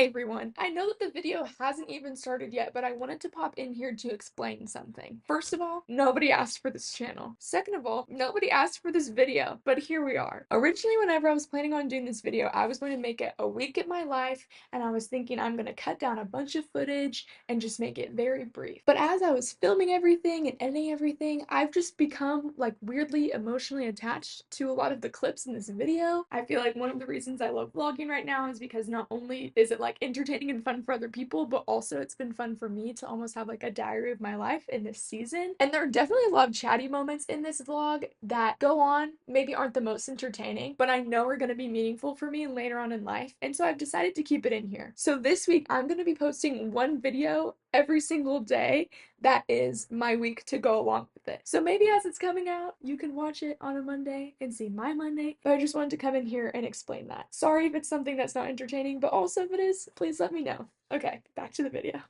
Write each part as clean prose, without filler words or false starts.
Hey everyone, I know that the video hasn't even started yet, but I wanted to pop in here to explain something. First of all, nobody asked for this channel. Second of all, nobody asked for this video, but here we are. Originally, whenever I was planning on doing this video, I was going to make it a week in my life, and I was thinking I'm going to cut down a bunch of footage and just make it very brief. But as I was filming everything and editing everything, I've just become like weirdly emotionally attached to a lot of the clips in this video. I feel like one of the reasons I love vlogging right now is because not only is it like entertaining and fun for other people, but also it's been fun for me to almost have like a diary of my life in this season. And there are definitely a lot of chatty moments in this vlog that go on, maybe aren't the most entertaining, but I know are going to be meaningful for me later on in life. And so I've decided to keep it in here. So this week I'm going to be posting one video every single day that is my week to go along with it. So maybe as it's coming out, you can watch it on a Monday and see my Monday, but I just wanted to come in here and explain that. Sorry if it's something that's not entertaining, but also if it is, please let me know. Okay, back to the video.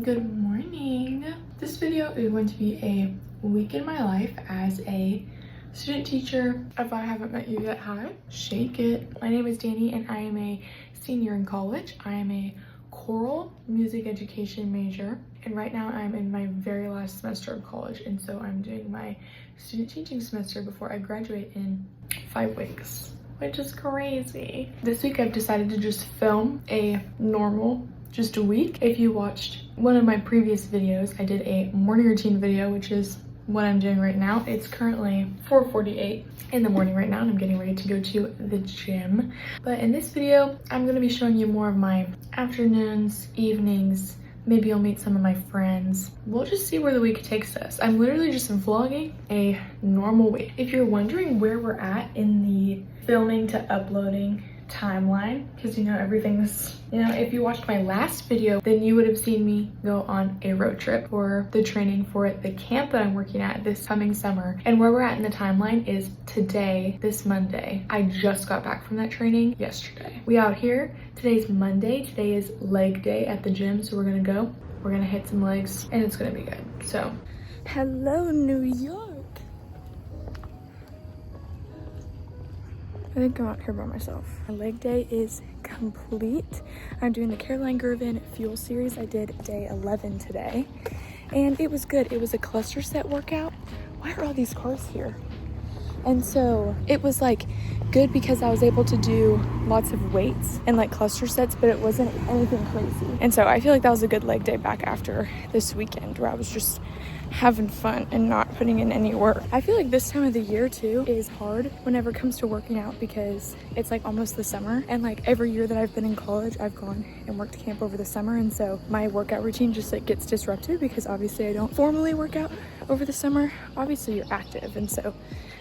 Good morning. This video is going to be a week in my life as a student teacher. If I haven't met you yet, hi. Shake it. My name is Danny and I am a senior in college. I am a choral music education major, and right now I'm in my very last semester of college, and so I'm doing my student teaching semester before I graduate in 5 weeks, which is crazy. This week I've decided to just film a normal, just a week. If you watched one of my previous videos, I did a morning routine video, which is what I'm doing right now. It's currently 4:48 in the morning right now, and I'm getting ready to go to the gym. But in this video, I'm going to be showing you more of my afternoons, evenings. Maybe you'll meet some of my friends. We'll just see where the week takes us. I'm literally just vlogging a normal week. If you're wondering where we're at in the filming to uploading timeline, because you know everything's, if you watched my last video, then you would have seen me go on a road trip for the training for the camp that I'm working at this coming summer. And where we're at in the timeline is today, this Monday. I just got back from that training yesterday. We out here. Today's Monday. Today is leg day at the gym, so we're gonna hit some legs and it's gonna be good. So hello New York. I think I'm out here by myself. My leg day is complete. I'm doing the Caroline Gervin Fuel Series. I did day 11 today, and it was good. It was a cluster set workout. Why are all these cars here? And so it was like good because I was able to do lots of weights and like cluster sets, but it wasn't anything crazy. And so I feel like that was a good leg day back after this weekend where I was just having fun and not putting in any work. I feel like this time of the year too is hard whenever it comes to working out because it's like almost the summer, and like every year that I've been in college I've gone and worked camp over the summer, and so my workout routine just like gets disrupted because obviously I don't formally work out over the summer. Obviously you're active, and so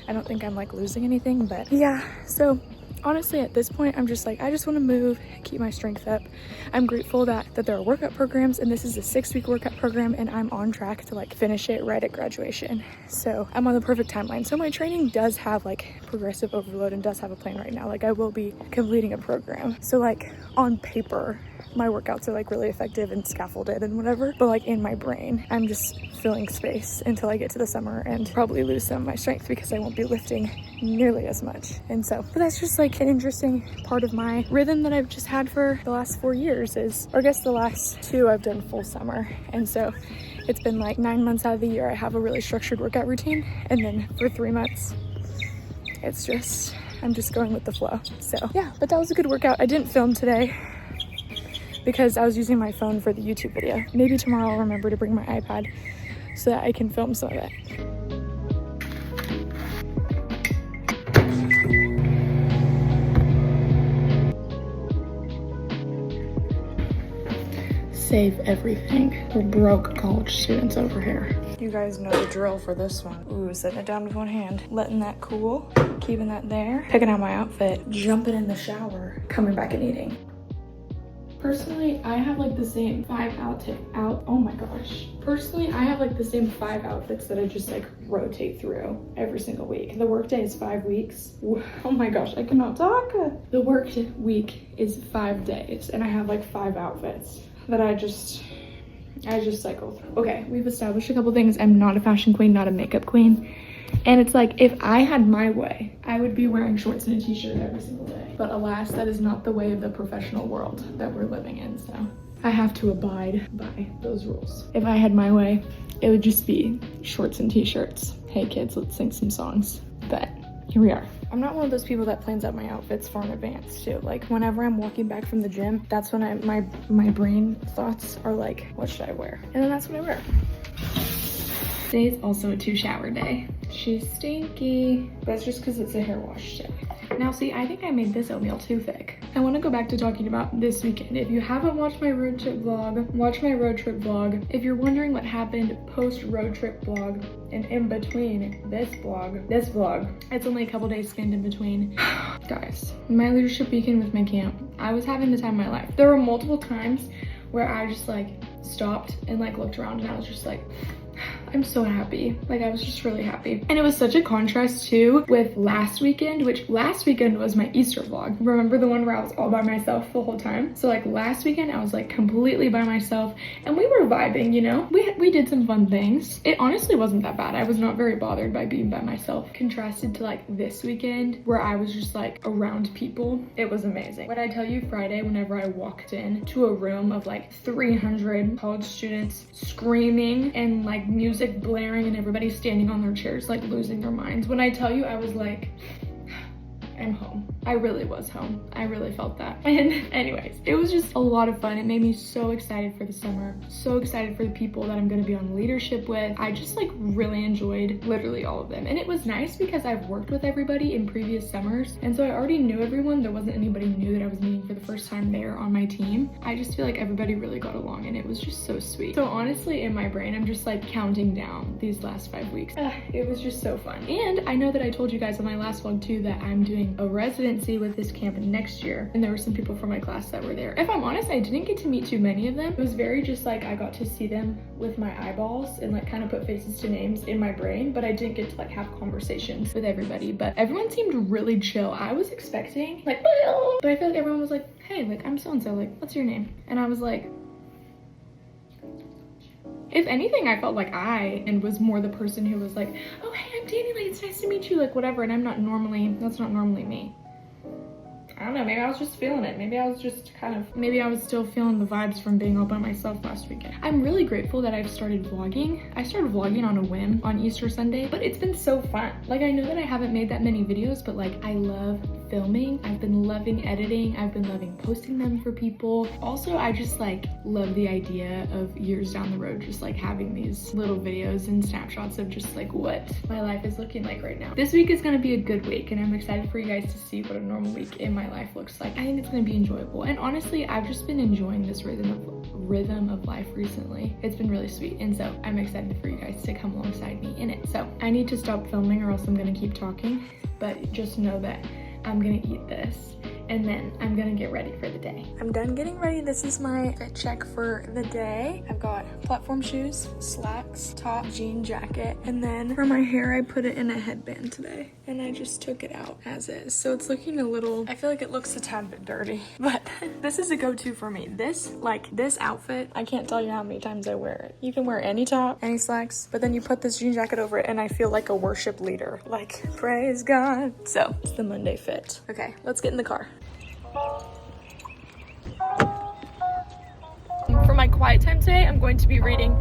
I don't think I'm like losing anything, but yeah. So honestly at this point I'm just like, I just want to move, keep my strength up. I'm grateful that there are workout programs, and this is a 6-week workout program, and I'm on track to like finish it right at graduation. So I'm on the perfect timeline. So my training does have like progressive overload and does have a plan right now. Like I will be completing a program, so like on paper my workouts are like really effective and scaffolded and whatever, but like in my brain I'm just filling space until I get to the summer and probably lose some of my strength because I won't be lifting nearly as much. And so, but that's just like an interesting part of my rhythm that I've just had for the last 4 years is, or I guess the last 2 I've done full summer. And so it's been like 9 months out of the year I have a really structured workout routine, and then for 3 months it's just, I'm just going with the flow. So yeah, but that was a good workout. I didn't film today because I was using my phone for the YouTube video. Maybe tomorrow I'll remember to bring my iPad so that I can film some of it. Save everything. We're broke college students over here. You guys know the drill for this one. Ooh, setting it down with one hand. Letting that cool, keeping that there. Picking out my outfit, jumping in the shower, coming back and eating. Personally, I have like the same 5 Personally, I have like the same 5 outfits that I just like rotate through every single week. The workday is 5 weeks. Oh my gosh, I cannot talk. The work week is 5 days, and I have like 5 outfits that I just cycle through. Okay, we've established a couple things. I'm not a fashion queen, not a makeup queen. And it's like, if I had my way, I would be wearing shorts and a t-shirt every single day. But alas, that is not the way of the professional world that we're living in, so I have to abide by those rules. If I had my way, it would just be shorts and t-shirts. Hey kids, let's sing some songs. But here we are. I'm not one of those people that plans out my outfits far in advance too. Like whenever I'm walking back from the gym, that's when my brain thoughts are like, what should I wear? And then that's what I wear. Today is also a 2-shower day. She's stinky. That's just because it's a hair wash day. Now see, I think I made this oatmeal too thick. I want to go back to talking about this weekend. If you haven't watched my road trip vlog, watch my road trip vlog. If you're wondering what happened post road trip vlog and in between this vlog, it's only a couple days spanned in between. Guys, my leadership weekend with my camp, I was having the time of my life. There were multiple times where I just like stopped and like looked around and I was just like, I'm so happy. Like I was just really happy. And it was such a contrast too with last weekend, which last weekend was my Easter vlog. Remember the one where I was all by myself the whole time? So like last weekend I was like completely by myself and we were vibing, you know? We did some fun things. It honestly wasn't that bad. I was not very bothered by being by myself. Contrasted to like this weekend where I was just like around people. It was amazing. When I tell you Friday, whenever I walked in to a room of like 300 college students screaming and like music blaring and everybody standing on their chairs like losing their minds. When I tell you I was like, I'm home. I really was home. I really felt that. And anyways, it was just a lot of fun. It made me so excited for the summer, so excited for the people that I'm gonna be on leadership with. I just like really enjoyed literally all of them. And it was nice because I've worked with everybody in previous summers. And so I already knew everyone. There wasn't anybody new that I was meeting for the first time there on my team. I just feel like everybody really got along and it was just so sweet. So honestly, in my brain, I'm just like counting down these last 5 weeks. It was just so fun. And I know that I told you guys on my last vlog too that I'm doing a residency with this camp next year, and there were some people from my class that were there. If I'm honest, I didn't get to meet too many of them. It was very just like I got to see them with my eyeballs and like kind of put faces to names in my brain, but I didn't get to like have conversations with everybody. But everyone seemed really chill. I was expecting like, but I feel like everyone was like, hey, like I'm so and so, like what's your name? And I was like, if anything, I felt like and was more the person who was like, oh, hey, I'm Danny, like, it's nice to meet you, like, whatever. And that's not normally me. I don't know, maybe I was just feeling it. Maybe I was just maybe I was still feeling the vibes from being all by myself last weekend. I'm really grateful that I've started vlogging. I started vlogging on a whim on Easter Sunday, but it's been so fun. Like, I know that I haven't made that many videos, but like, I love filming. I've been loving editing. I've been loving posting them for people. Also, I just like love the idea of years down the road, just like having these little videos and snapshots of just like what my life is looking like right now. This week is gonna be a good week and I'm excited for you guys to see what a normal week in my life looks like. I think it's gonna be enjoyable. And honestly, I've just been enjoying this rhythm of life recently. It's been really sweet. And so I'm excited for you guys to come alongside me in it. So I need to stop filming or else I'm gonna keep talking, but just know that I'm gonna eat this and then I'm gonna get ready for the day. I'm done getting ready. This is my fit check for the day. I've got platform shoes, slacks, top, jean jacket, and then for my hair, I put it in a headband today and I just took it out as is. So it's looking a little, I feel like it looks a tad bit dirty, but this is a go-to for me. This outfit, I can't tell you how many times I wear it. You can wear any top, any slacks, but then you put this jean jacket over it and I feel like a worship leader. Like, praise God. So it's the Monday fit. Okay, let's get in the car. For my quiet time today, I'm going to be reading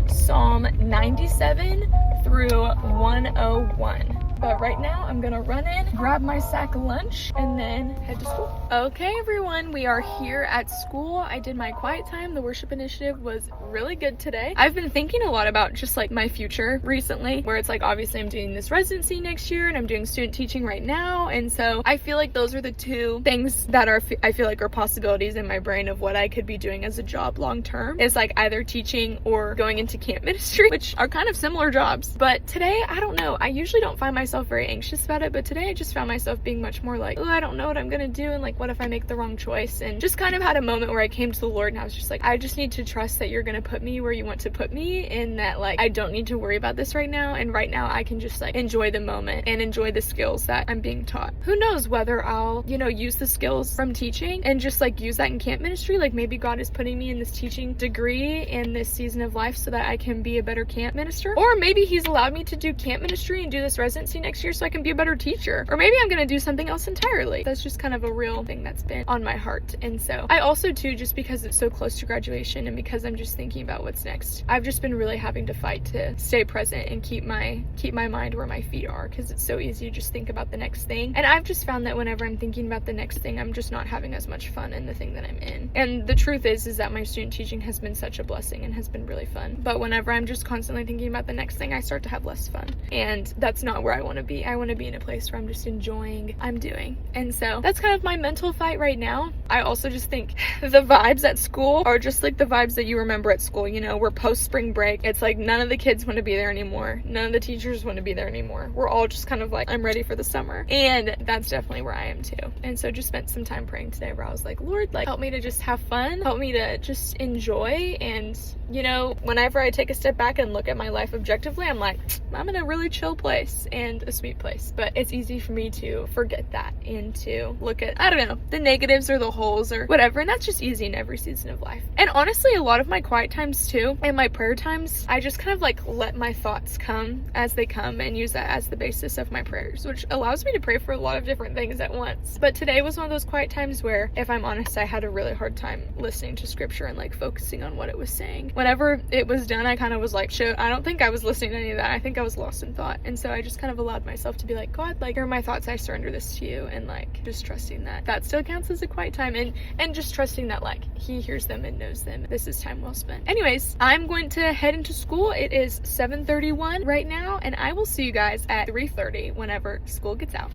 Psalm 97 through 101. But right now, I'm gonna run in, grab my sack of lunch, and then head to school. Okay, everyone, we are here at school. I did my quiet time. The worship initiative was really good today. I've been thinking a lot about just like my future recently, where it's like, obviously I'm doing this residency next year and I'm doing student teaching right now. And so I feel like those are the two things that I feel like are possibilities in my brain of what I could be doing as a job long term. It's like either teaching or going into camp ministry, which are kind of similar jobs. But today, I don't know. I usually don't find myself myself very anxious about it, but today I just found myself being much more like, oh, I don't know what I'm gonna do, and like, what if I make the wrong choice? And just kind of had a moment where I came to the Lord and I was just like, I just need to trust that you're gonna put me where you want to put me, and that like I don't need to worry about this right now, and right now I can just like enjoy the moment and enjoy the skills that I'm being taught. Who knows whether I'll, you know, use the skills from teaching and just like use that in camp ministry. Like maybe God is putting me in this teaching degree in this season of life so that I can be a better camp minister, or maybe he's allowed me to do camp ministry and do this residency next year so I can be a better teacher, or maybe I'm gonna do something else entirely. That's just kind of a real thing that's been on my heart. And so I also too, just because it's so close to graduation and because I'm just thinking about what's next, I've just been really having to fight to stay present and keep my mind where my feet are, because it's so easy to just think about the next thing. And I've just found that whenever I'm thinking about the next thing, I'm just not having as much fun in the thing that I'm in. And the truth is that my student teaching has been such a blessing and has been really fun. But whenever I'm just constantly thinking about the next thing, I start to have less fun. And that's not where I want to be. I want to be in a place where I'm just enjoying I'm doing. And so that's kind of my mental fight right now. I also just think the vibes at school are just like the vibes that you remember at school. You know, we're post spring break. It's like none of the kids want to be there anymore. None of the teachers want to be there anymore. We're all just kind of like, I'm ready for the summer. And that's definitely where I am too. And so just spent some time praying today where I was like, Lord, like help me to just have fun. Help me to just enjoy. And you know, whenever I take a step back and look at my life objectively, I'm like, I'm in a really chill place and a sweet place. But it's easy for me to forget that and to look at, I don't know, the negatives or the holes or whatever. And that's just easy in every season of life. And honestly, a lot of my quiet times too, and my prayer times, I just kind of like let my thoughts come as they come and use that as the basis of my prayers, which allows me to pray for a lot of different things at once. But today was one of those quiet times where, if I'm honest, I had a really hard time listening to scripture and like focusing on what it was saying. Whenever it was done, I kind of was like, shit, I don't think I was listening to any of that. I think I was lost in thought. And so I just kind of allowed myself to be like, God, like, here are my thoughts. I surrender this to you. And like, just trusting that still counts as a quiet time, and just trusting that like he hears them and knows them. This is time well spent. Anyways, I'm going to head into school. It is 7:31 right now, and I will see you guys at 3:30 whenever school gets out.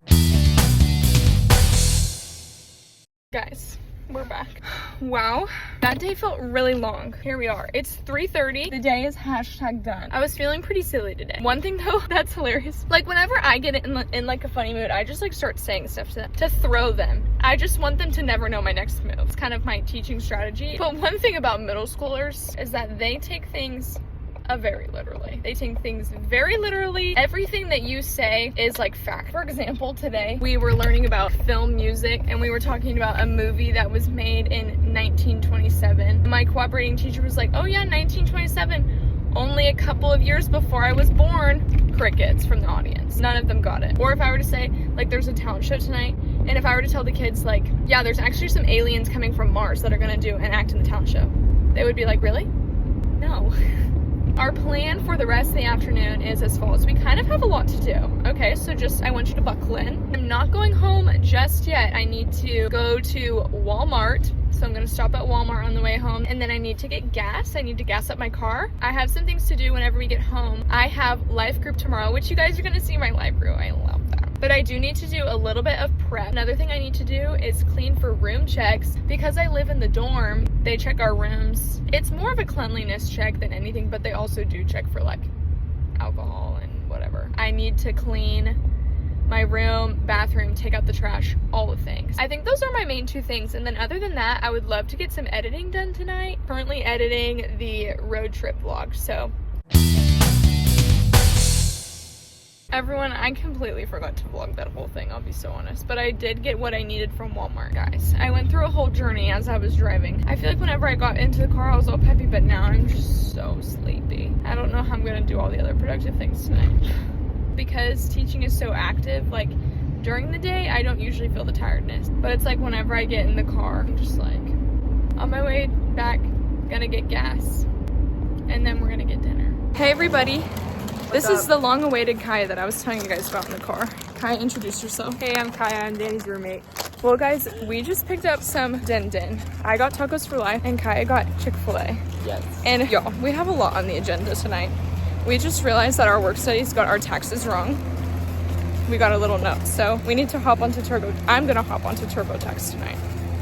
Guys, we're back. Wow, that day felt really long. Here we are. It's 3:30. The day is #done. I was feeling pretty silly today. One thing though that's hilarious, like whenever I get in like a funny mood, I just like start saying stuff to them to throw them. I just want them to never know my next move. It's kind of my teaching strategy. But one thing about middle schoolers is that they take things very literally. They take things very literally. Everything that you say is like fact. For example, today we were learning about film music and we were talking about a movie that was made in 1927. My cooperating teacher was like, oh yeah, 1927, only a couple of years before I was born. Crickets from the audience. None of them got it. Or if I were to say, like, there's a talent show tonight, and if I were to tell the kids, like, yeah, there's actually some aliens coming from Mars that are gonna do and act in the talent show, they would be like, really? No. Our plan for the rest of the afternoon is as follows. We kind of have a lot to do. Okay, so just, I want you to buckle in. I'm not going home just yet. I need to go to Walmart. So I'm gonna stop at Walmart on the way home, and then I need to get gas. I need to gas up my car. I have some things to do whenever we get home. I have life group tomorrow, which you guys are gonna see my life group. I love that. But I do need to do a little bit of prep. Another thing I need to do is clean for room checks. Because I live in the dorm, they check our rooms. It's more of a cleanliness check than anything, but they also do check for like alcohol and whatever. I need to clean my room, bathroom, take out the trash, all the things. I think those are my main two things. And then other than that, I would love to get some editing done tonight. Currently editing the road trip vlog, so. Everyone, I completely forgot to vlog that whole thing, I'll be so honest. But I did get what I needed from Walmart, guys. I went through a whole journey as I was driving. I feel like whenever I got into the car, I was all peppy, but now I'm just so sleepy. I don't know how I'm gonna do all the other productive things tonight. Because teaching is so active, like during the day, I don't usually feel the tiredness. But it's like whenever I get in the car, I'm just like, on my way back, gonna get gas. And then we're gonna get dinner. Hey everybody. This is the long-awaited Kaya that I was telling you guys about in the car. Kaya, introduce yourself. Hey, I'm Kaya. I'm Danny's roommate. Well, guys, we just picked up some din-din. I got tacos for life, and Kaya got Chick-fil-A. Yes. And y'all, we have a lot on the agenda tonight. We just realized that our work studies got our taxes wrong. We got a little note, so we need to hop onto I'm gonna hop onto TurboTax tonight.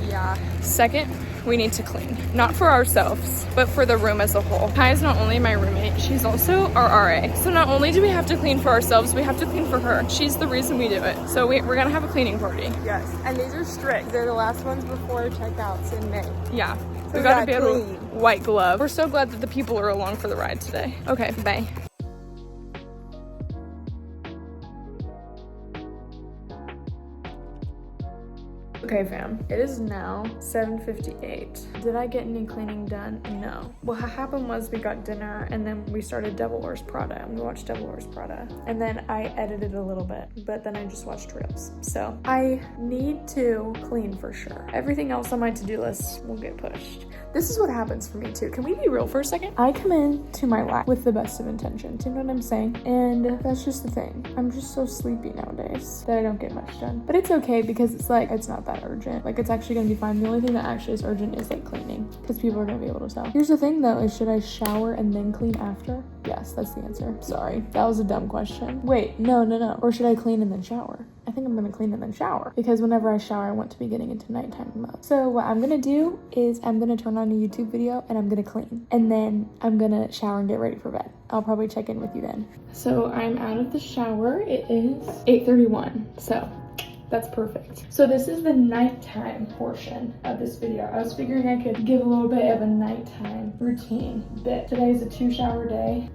Yeah. Second, we need to clean. Not for ourselves, but for the room as a whole. Kai is not only my roommate, she's also our RA. So not only do we have to clean for ourselves, we have to clean for her. She's the reason we do it. So we're gonna have a cleaning party. Yes, and these are strict. They're the last ones before checkouts in May. Yeah, So we gotta be clean. able to white glove. We're so glad that the people are along for the ride today. Okay, bye. Okay fam, it is now 7:58. Did I get any cleaning done? No. What happened was we got dinner and then we started Devil Wears Prada and we watched Devil Wears Prada. And then I edited a little bit, but then I just watched Reels. So I need to clean for sure. Everything else on my to-do list will get pushed. This is what happens for me too. Can we be real for a second? I come in to my life with the best of intentions, you know what I'm saying? And that's just the thing. I'm just so sleepy nowadays that I don't get much done. But it's okay because it's like, it's not that urgent. Like it's actually gonna be fine. The only thing that actually is urgent is like cleaning because people are gonna be able to tell. Here's the thing though, is should I shower and then clean after? Yes, that's the answer. Sorry, that was a dumb question. Wait, no. Or should I clean and then shower? I think I'm gonna clean and then shower because whenever I shower, I want to be getting into nighttime mode. So what I'm gonna do is I'm gonna turn on a YouTube video and I'm gonna clean. And then I'm gonna shower and get ready for bed. I'll probably check in with you then. So I'm out of the shower. It is 8:31, so that's perfect. So this is the nighttime portion of this video. I was figuring I could give a little bit of a nighttime routine bit. Today is a 2-shower day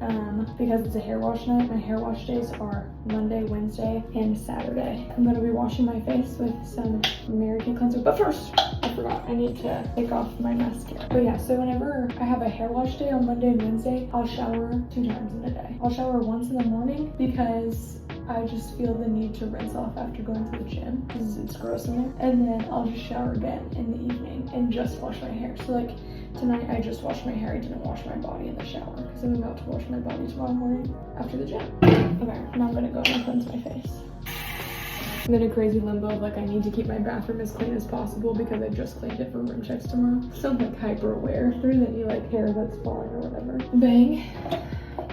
because it's a hair wash night. My hair wash days are Monday, Wednesday, and Saturday. I'm gonna be washing my face with some Mary Kay cleanser. But first, I forgot, I need to take off my mascara. But yeah, so whenever I have a hair wash day on Monday and Wednesday, I'll shower 2 times in a day. I'll shower once in the morning because I just feel the need to rinse off after going to the gym because it's gross in there. And then I'll just shower again in the evening and just wash my hair. So like tonight I just washed my hair. I didn't wash my body in the shower because I'm about to wash my body tomorrow morning after the gym. Okay, now I'm gonna go and cleanse my face. I'm in a crazy limbo of like I need to keep my bathroom as clean as possible because I just cleaned it for room checks tomorrow. So I'm like hyper aware if there's any like hair that's falling or whatever. Bang.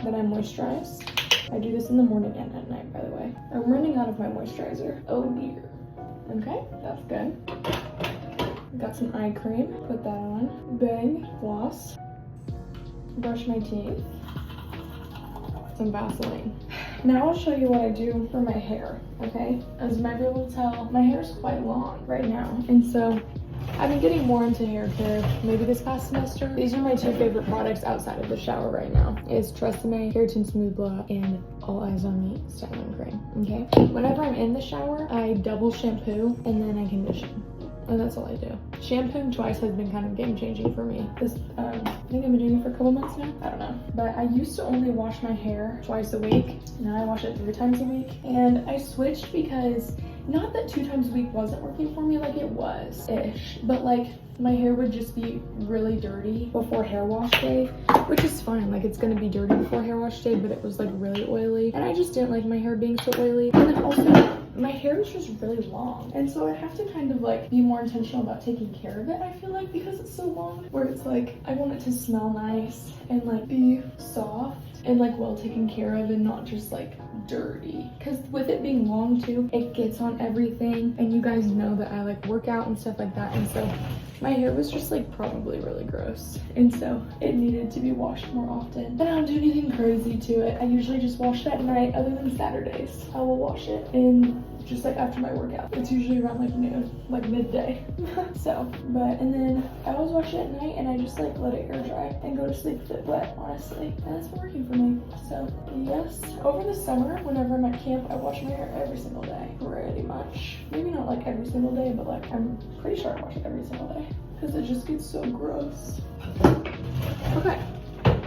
Then I moisturize. I do this in the morning and at night, by the way. I'm running out of my moisturizer. Oh dear. Okay, that's good. Got some eye cream, put that on. Bang, floss. Brush my teeth. Some Vaseline. Now I'll show you what I do for my hair, okay? As you might be able to tell, my hair is quite long right now. And so I've been getting more into hair care maybe this past semester. These are my 2 favorite products outside of the shower right now. Is Tresemme Keratin Smooth Blowout and All Eyes on Me Styling Cream, okay? Whenever I'm in the shower, I double shampoo and then I condition. And that's all I do. Shampooing twice has been kind of game changing for me. I think I've been doing it for a couple months now. I don't know. But I used to only wash my hair twice a week. Now I wash it 3 times a week. And I switched because not that 2 times a week wasn't working for me, like it was-ish. But like my hair would just be really dirty before hair wash day, which is fine. Like it's gonna be dirty before hair wash day, but it was like really oily. And I just didn't like my hair being so oily. And then also, my hair is just really long. And so I have to kind of like be more intentional about taking care of it, I feel like, because it's so long. Where it's like, I want it to smell nice and like be soft and like well taken care of and not just like dirty. Because with it being long too, it gets on everything. And you guys know that I like work out and stuff like that. And so my hair was just like probably really gross. And so it needed to be washed more often. But I don't do anything crazy to it. I usually just wash it at night other than Saturdays. I will wash it in just like after my workout. It's usually around like noon, like midday. And then I always wash it at night and I just like let it air dry and go to sleep with it wet, honestly. And it's been working for me. So yes, over the summer, whenever I'm at camp, I wash my hair every single day, pretty much. Maybe not like every single day, but like I'm pretty sure I wash it every single day because it just gets so gross. Okay.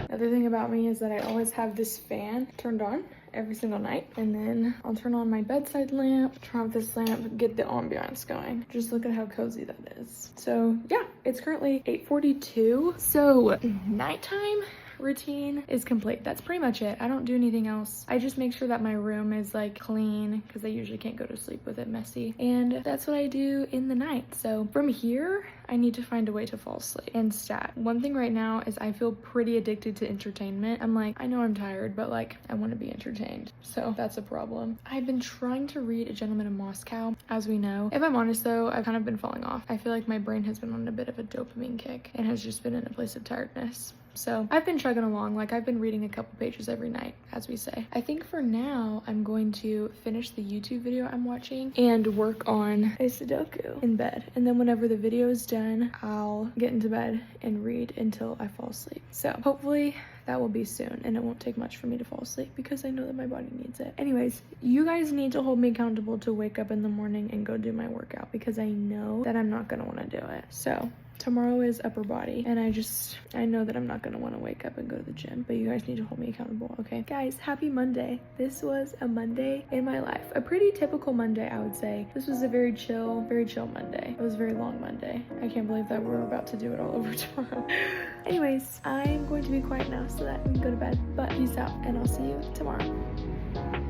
Another thing about me is that I always have this fan turned on every single night, and then I'll turn on my bedside lamp, turn off this lamp, get the ambiance going. Just look at how cozy that is. So yeah, it's currently 8:42. So nighttime routine is complete. That's pretty much it. I don't do anything else. I just make sure that my room is like clean because I usually can't go to sleep with it messy. And that's what I do in the night. So from here, I need to find a way to fall asleep. And stat. One thing right now is I feel pretty addicted to entertainment. I'm like, I know I'm tired, but like I want to be entertained. So that's a problem. I've been trying to read A Gentleman in Moscow, as we know. If I'm honest though, I've kind of been falling off. I feel like my brain has been on a bit of a dopamine kick and has just been in a place of tiredness. So I've been chugging along, like I've been reading a couple pages every night, as we say. I think for now, I'm going to finish the YouTube video I'm watching and work on a Sudoku in bed. And then whenever the video is done, I'll get into bed and read until I fall asleep. So hopefully that will be soon, and it won't take much for me to fall asleep because I know that my body needs it. Anyways, you guys need to hold me accountable to wake up in the morning and go do my workout because I know that I'm not gonna wanna do it. So tomorrow is upper body, and I know that I'm not gonna want to wake up and go to the gym, but you guys need to hold me accountable, okay? Guys, happy Monday. This was a Monday in my life. A pretty typical Monday, I would say. This was a very chill Monday. It was a very long Monday. I can't believe that we're about to do it all over tomorrow. Anyways, I'm going to be quiet now so that we can go to bed, but peace out, and I'll see you tomorrow.